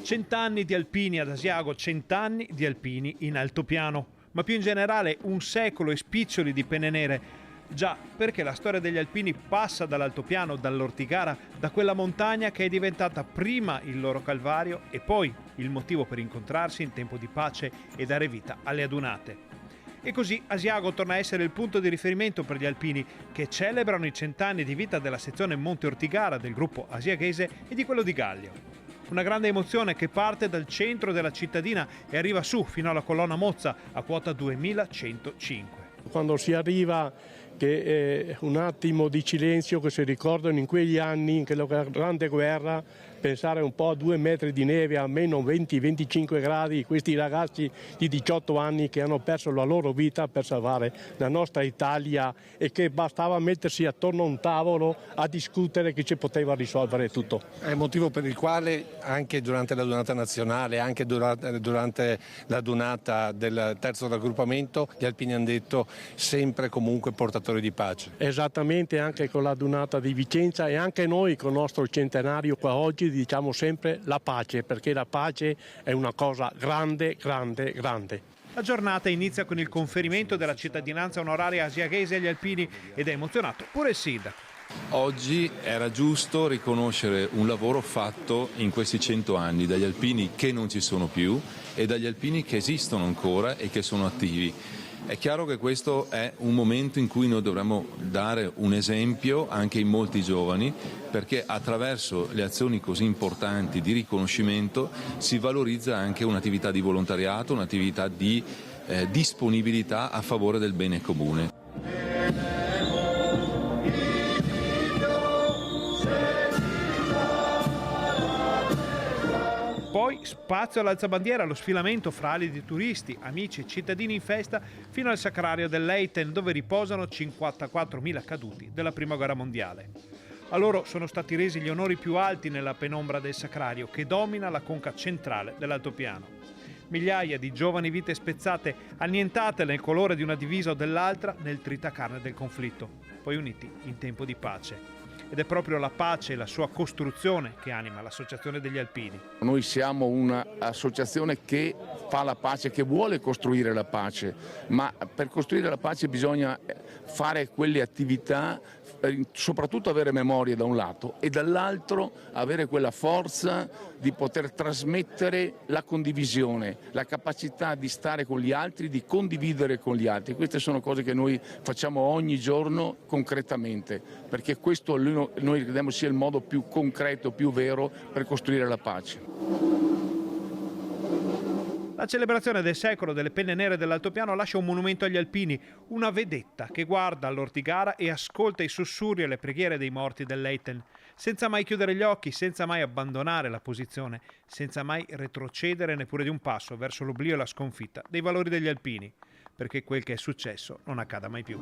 100 anni di alpini ad Asiago, 100 anni di alpini in altopiano, ma più in generale un secolo e spiccioli di penne nere. Già, perché la storia degli alpini passa dall'altopiano, dall'Ortigara, da quella montagna che è diventata prima il loro calvario e poi il motivo per incontrarsi in tempo di pace e dare vita alle adunate. E così Asiago torna a essere il punto di riferimento per gli alpini che celebrano i 100 anni di vita della sezione Monte Ortigara del gruppo asiaghese e di quello di Gallio. Una grande emozione che parte dal centro della cittadina e arriva su fino alla colonna Mozza a quota 2105. Quando si arriva, che è un attimo di silenzio, che si ricordano in quegli anni, in quella grande guerra, pensare un po' a 2 metri di neve, a meno 20-25 gradi, questi ragazzi di 18 anni che hanno perso la loro vita per salvare la nostra Italia e che bastava mettersi attorno a un tavolo a discutere che ci poteva risolvere tutto. È il motivo per il quale anche durante la donata nazionale, anche durante la donata del terzo raggruppamento, gli alpini hanno detto sempre comunque portatori di pace. Esattamente, anche con la donata di Vicenza e anche noi con il nostro centenario qua oggi diciamo sempre la pace, perché la pace è una cosa grande, grande, grande. La giornata inizia con il conferimento della cittadinanza onoraria asiaghese agli alpini ed è emozionato pure il sindaco. Oggi era giusto riconoscere un lavoro fatto in questi 100 anni dagli alpini che non ci sono più e dagli alpini che esistono ancora e che sono attivi. È chiaro che questo è un momento in cui noi dovremmo dare un esempio anche in molti giovani, perché attraverso le azioni così importanti di riconoscimento si valorizza anche un'attività di volontariato, un'attività di disponibilità a favore del bene comune. Poi spazio all'alzabandiera, allo sfilamento fra ali di turisti, amici e cittadini in festa fino al sacrario del Leiten, dove riposano 54.000 caduti della Prima Guerra Mondiale. A loro sono stati resi gli onori più alti nella penombra del sacrario che domina la conca centrale dell'altopiano. Migliaia di giovani vite spezzate, annientate nel colore di una divisa o dell'altra nel tritacarne del conflitto, poi uniti in tempo di pace. Ed è proprio la pace e la sua costruzione che anima l'Associazione degli Alpini. Noi siamo un'associazione che fa la pace, che vuole costruire la pace, ma per costruire la pace bisogna fare quelle attività, soprattutto avere memoria da un lato e dall'altro avere quella forza di poter trasmettere la condivisione, la capacità di stare con gli altri, di condividere con gli altri. Queste sono cose che noi facciamo ogni giorno concretamente, perché questo noi crediamo sia il modo più concreto, più vero per costruire la pace. La celebrazione del secolo delle penne nere dell'altopiano lascia un monumento agli alpini, una vedetta che guarda all'Ortigara e ascolta i sussurri e le preghiere dei morti del Leiten, senza mai chiudere gli occhi, senza mai abbandonare la posizione, senza mai retrocedere neppure di un passo verso l'oblio e la sconfitta dei valori degli alpini, perché quel che è successo non accada mai più.